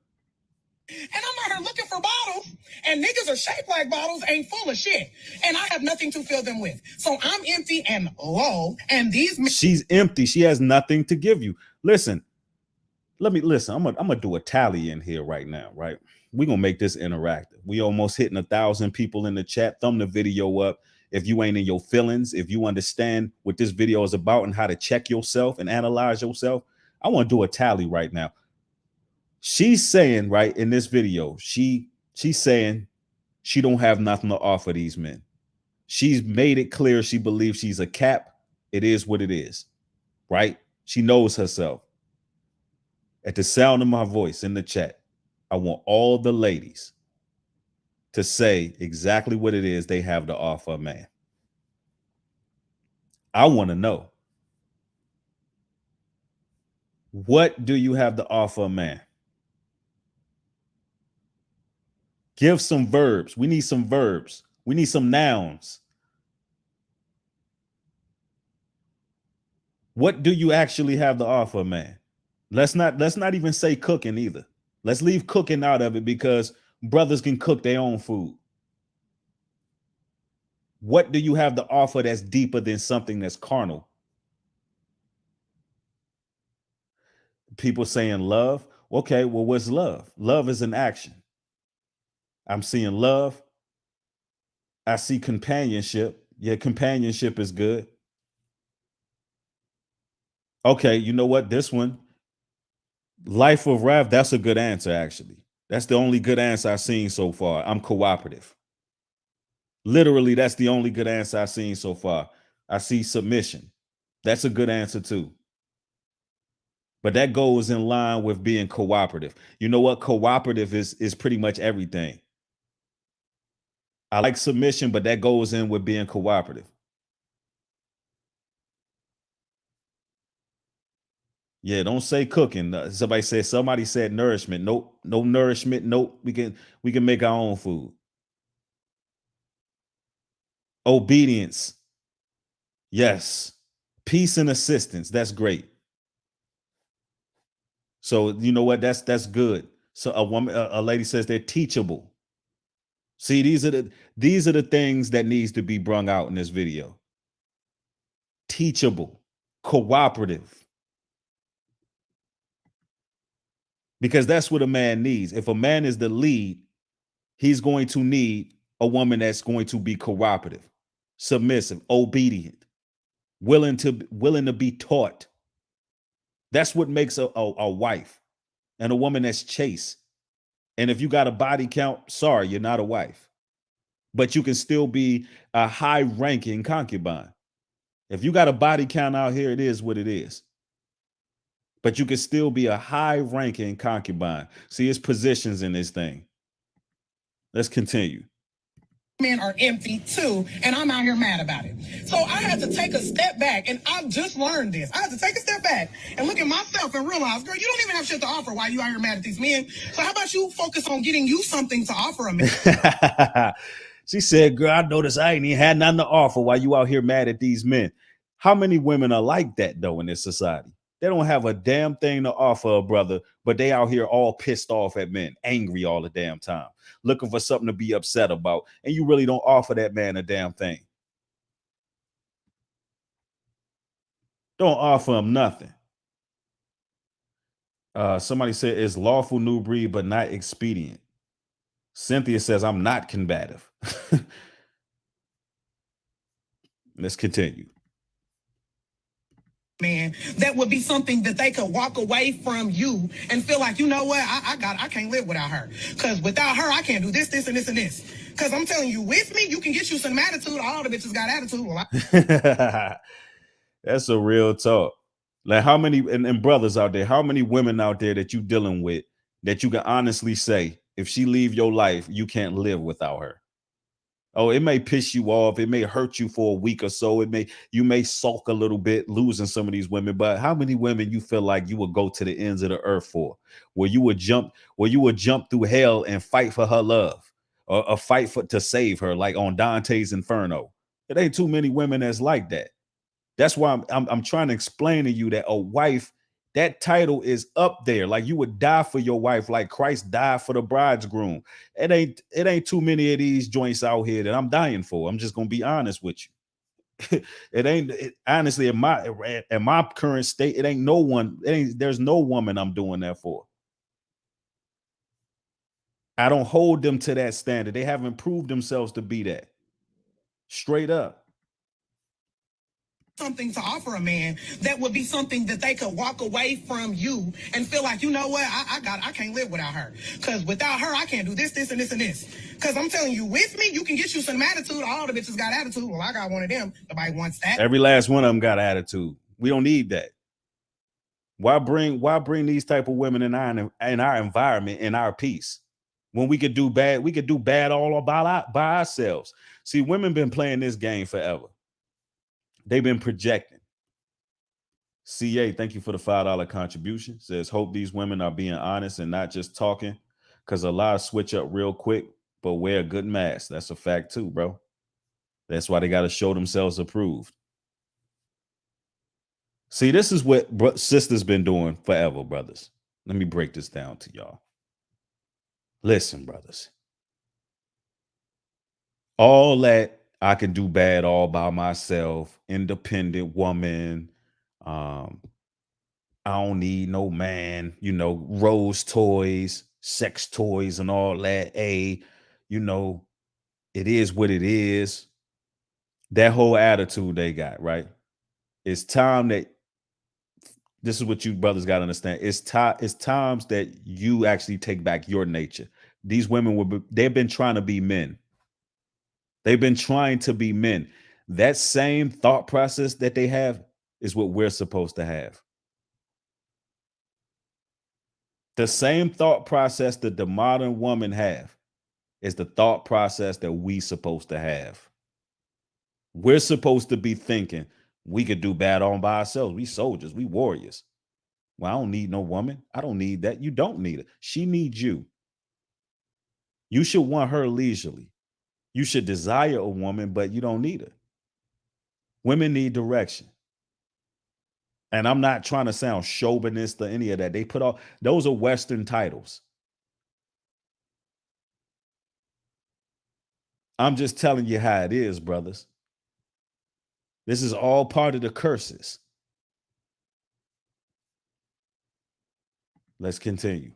And I'm out here looking for bottles, and niggas are shaped like bottles, ain't full of shit. And I have nothing to fill them with. So I'm empty and low, and she's empty. She has nothing to give you. Listen. I'm gonna do a tally in here right now, right? We're gonna make this interactive. We almost hitting 1,000 people in the chat. Thumb the video up if you ain't in your feelings, if you understand what this video is about and how to check yourself and analyze yourself. I want to do a tally right now. She's saying, right, in this video, she's saying she don't have nothing to offer these men. She's made it clear she believes she's a cap. It is what it is, right? She knows herself. At the sound of my voice in the chat, I want all the ladies to say exactly what it is they have to offer a man. I want to know. What do you have to offer a man? Give some verbs. We need some verbs. We need some nouns. What do you actually have to offer a man? Let's not even say cooking either. Let's leave cooking out of it because brothers can cook their own food. What do you have to offer that's deeper than something that's carnal? People saying love. Okay, well, what's love? Love is an action. I'm seeing love. I see companionship. Yeah, companionship is good. Okay, you know what? This one, life of Rav, that's a good answer, actually. That's the only good answer I've seen so far. I'm cooperative. Literally, that's the only good answer I've seen so far. I see submission. That's a good answer, too. But that goes in line with being cooperative. You know what? Cooperative is pretty much everything. I like submission, but that goes in with being cooperative. Yeah, don't say cooking. Somebody said nourishment. Nope, no nourishment. Nope. We can make our own food. Obedience. Yes. Peace and assistance. That's great. So you know what? That's good. So a lady says they're teachable. See, these are the things that needs to be brung out in this video. Teachable, cooperative, because that's what a man needs. If a man is the lead, he's going to need a woman that's going to be cooperative, submissive, obedient, willing to be taught. That's what makes a wife, and a woman that's chaste. And if you got a body count, sorry, you're not a wife. But you can still be a high ranking concubine. If you got a body count out here, it is what it is. But you can still be a high ranking concubine. See, it's positions in this thing. Let's continue. Men are empty too, and I'm out here mad about it. So I had to take a step back, and I've just learned this. I had to take a step back and look at myself and realize, girl, you don't even have shit to offer while you out here mad at these men. So how about you focus on getting you something to offer a man? She said, girl, I noticed I ain't even had nothing to offer while you out here mad at these men. How many women are like that, though, in this society? They don't have a damn thing to offer a brother, but they out here all pissed off at men, angry all the damn time, looking for something to be upset about. And you really don't offer that man a damn thing. Don't offer him nothing. Somebody said it's lawful new breed, but not expedient. Cynthia says, I'm not combative. Let's continue. Man, that would be something that they could walk away from you and feel like, you know what, I can't live without her. Because without her, I can't do this, this, and this, and this. Because I'm telling you, with me, you can get you some attitude. All the bitches got attitude. Well, That's a real talk. Like how many and brothers out there, how many women out there that you dealing with that you can honestly say, if she leave your life, you can't live without her? Oh, it may piss you off. It may hurt you for a week or so. You may sulk a little bit losing some of these women. But how many women you feel like you would go to the ends of the earth for, where you would jump through hell and fight for her love, or a fight to save her, like on Dante's Inferno? It ain't too many women that's like that. That's why I'm trying to explain to you that a wife, that title is up there. Like you would die for your wife, like Christ died for the bridegroom. It ain't too many of these joints out here that I'm dying for. I'm just gonna be honest with you. Honestly, in my current state, it ain't no one. There's no woman I'm doing that for. I don't hold them to that standard. They haven't proved themselves to be that. Straight up. Something to offer a man that would be something that they could walk away from you and feel like, you know what, I can't live without her. Because without her, I can't do this, this, and this, and this. Because I'm telling you, with me, you can get you some attitude. All the bitches got attitude. Well, I got one of them. Nobody wants that. Every last one of them got attitude. We don't need that. Why bring these type of women in our environment, in our peace? When we could do bad all by ourselves. See, women been playing this game forever. They've been projecting. CA, thank you for the $5 contribution. Says, hope these women are being honest and not just talking, because a lot switch up real quick, but wear a good mask. That's a fact too, bro. That's why they got to show themselves approved. See, this is what sisters been doing forever, brothers. Let me break this down to y'all. Listen, brothers. All that I can do bad all by myself, independent woman. Um, I don't need no man, rose toys, sex toys, and all that. You know, it is what it is. That whole attitude they got, right? It's time that this is what you brothers got to understand. It's times that you actually take back your nature. These women they've been trying to be men. They've been trying to be men. That same thought process that they have is what we're supposed to have. The same thought process that the modern woman have is the thought process that we supposed to have. We're supposed to be thinking we could do bad all by ourselves. We soldiers, we warriors. Well, I don't need no woman. I don't need that. You don't need it. She needs you. You should want her leisurely. You should desire a woman, but you don't need her. Women need direction. And I'm not trying to sound chauvinist or any of that. They put all those are Western titles. I'm just telling you how it is, brothers. This is all part of the curses. Let's continue.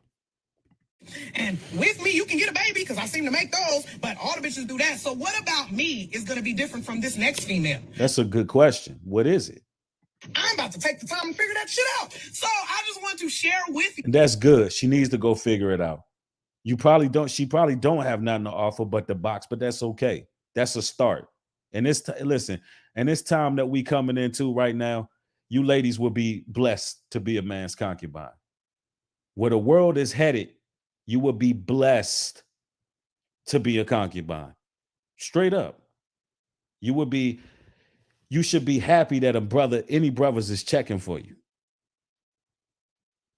And with me, you can get a baby because I seem to make those, but all the bitches do that. So what about me is going to be different from this next female? That's a good question. What is it? I'm about to take the time and figure that shit out. So I just want to share with you. And that's good. She needs to go figure it out. She probably don't have nothing to offer but the box, but that's okay. That's a start. And listen, and this time that we coming into right now, you ladies will be blessed to be a man's concubine. Where the world is headed, you will be blessed to be a concubine. Straight up. You should be happy that any brothers is checking for you.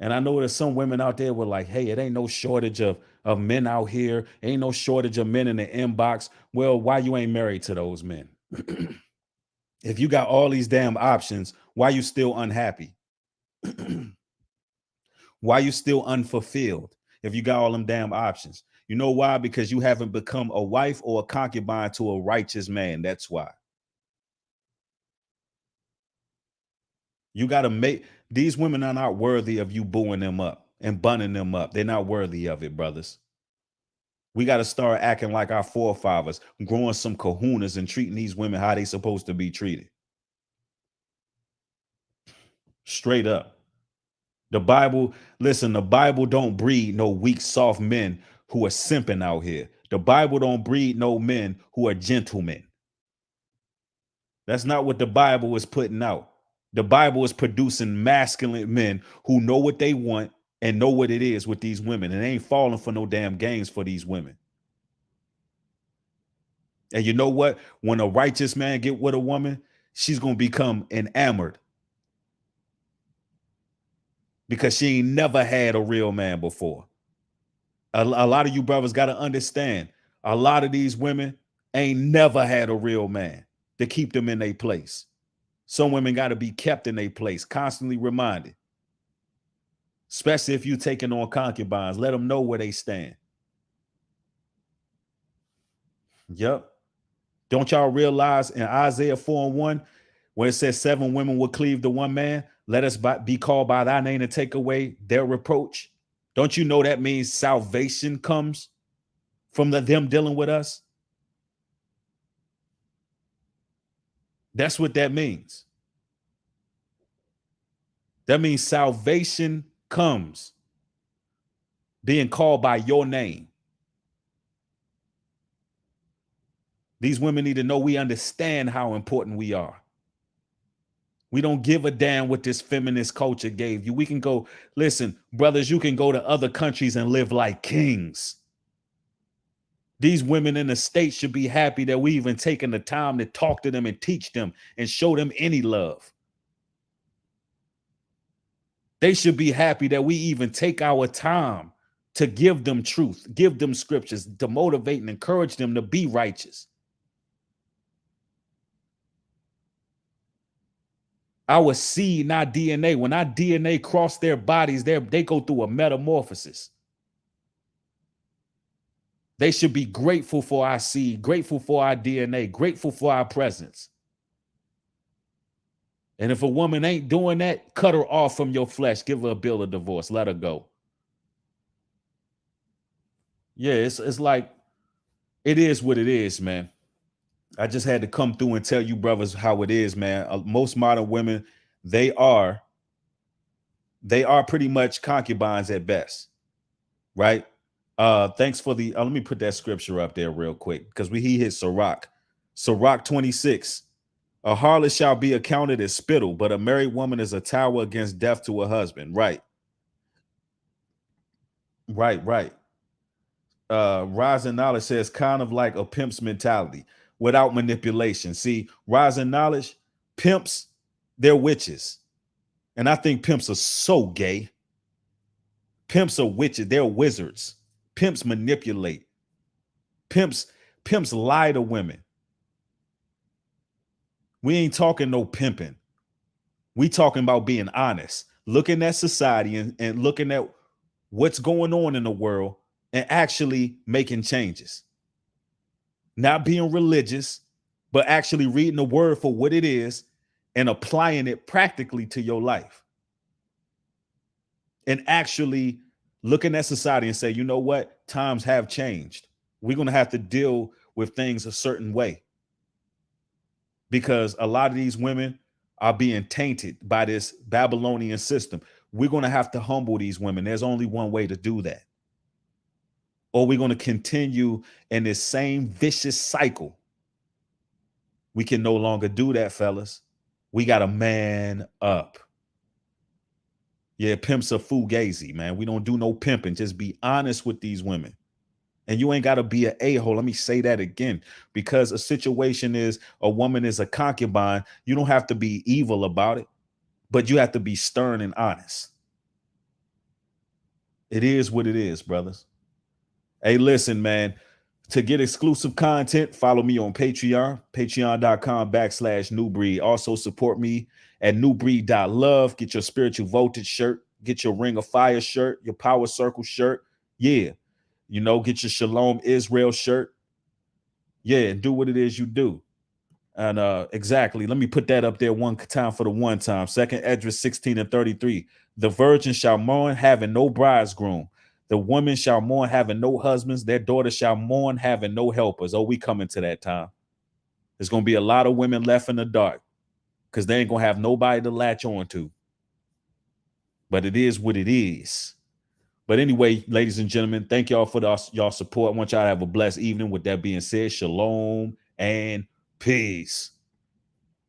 And I know there's some women out there were like, hey, it ain't no shortage of men out here. Ain't no shortage of men in the inbox. Well, why you ain't married to those men? If you got all these damn options, why you still unhappy? Why you still unfulfilled if you got all them damn options? You know why? Because you haven't become a wife or a concubine to a righteous man. That's why. You got to make these women are not worthy of you booing them up and bunning them up. They're not worthy of it, brothers. We got to start acting like our forefathers, growing some kahunas and treating these women how they supposed to be treated. Straight up. The Bible don't breed no weak, soft men who are simping out here. The Bible don't breed no men who are gentlemen. That's not what the Bible is putting out. The Bible is producing masculine men who know what they want and know what it is with these women, and they ain't falling for no damn games for these women. And you know what? When a righteous man get with a woman, she's going to become enamored because she ain't never had a real man before. A lot of you brothers got to understand, a lot of these women ain't never had a real man to keep them in their place. Some women got to be kept in their place, constantly reminded. Especially if you're taking on concubines, let them know where they stand. Yep. Don't y'all realize in Isaiah 4:1, where it says 7 women will cleave to one man, let us be called by thy name and take away their reproach. Don't you know that means salvation comes from them dealing with us? That's what that means. That means salvation comes being called by your name. These women need to know we understand how important we are. We don't give a damn what this feminist culture gave you. We can go, listen, brothers, you can go to other countries and live like kings. These women in the States should be happy that we even taken the time to talk to them and teach them and show them any love. They should be happy that we even take our time to give them truth, give them scriptures, to motivate and encourage them to be righteous. Our seed, not DNA. When our DNA cross their bodies, they go through a metamorphosis. They should be grateful for our seed, grateful for our DNA, grateful for our presence. And if a woman ain't doing that, cut her off from your flesh. Give her a bill of divorce. Let her go. Yeah, it's like, it is what it is, man. I just had to come through and tell you brothers how it is, man. Most modern women, they are pretty much concubines at best, right? Thanks for the let me put that scripture up there real quick, because he hit Sirach 26. A harlot shall be accounted as spittle, but a married woman is a tower against death to a husband. Right. Rising knowledge says kind of like a pimp's mentality without manipulation. See, rising knowledge, pimps, they're witches. And I think pimps are so gay. Pimps are witches, they're wizards. Pimps manipulate. Pimps lie to women. We ain't talking no pimping. We talking about being honest, looking at society and looking at what's going on in the world and actually making changes. Not being religious, but actually reading the word for what it is and applying it practically to your life. And actually looking at society and say, you know what? Times have changed. We're going to have to deal with things a certain way, because a lot of these women are being tainted by this Babylonian system. We're going to have to humble these women. There's only one way to do that. Or we're going to continue in this same vicious cycle. We can no longer do that, fellas. We got to man up. Yeah, pimps are fugazi, man. We don't do no pimping. Just be honest with these women. And you ain't got to be an a-hole. Let me say that again, because a situation is a woman is a concubine. You don't have to be evil about it, but you have to be stern and honest. It is what it is, brothers. Hey, listen, man, to get exclusive content, follow me on Patreon, patreon.com/newbreed. Also support me at newbreed.love. Get your spiritual voltage shirt, get your Ring of Fire shirt, your Power Circle shirt. Yeah. You know, get your Shalom Israel shirt. Yeah, and do what it is you do. And exactly, let me put that up there one time for the one time. 2nd Esdras 16:33. The virgin shall mourn, having no bridegroom. The woman shall mourn, having no husbands. Their daughter shall mourn, having no helpers. Oh, we coming to that time. There's going to be a lot of women left in the dark because they ain't going to have nobody to latch on to. But it is what it is. But anyway, ladies and gentlemen, thank y'all for y'all support. I want y'all to have a blessed evening. With that being said, shalom and peace.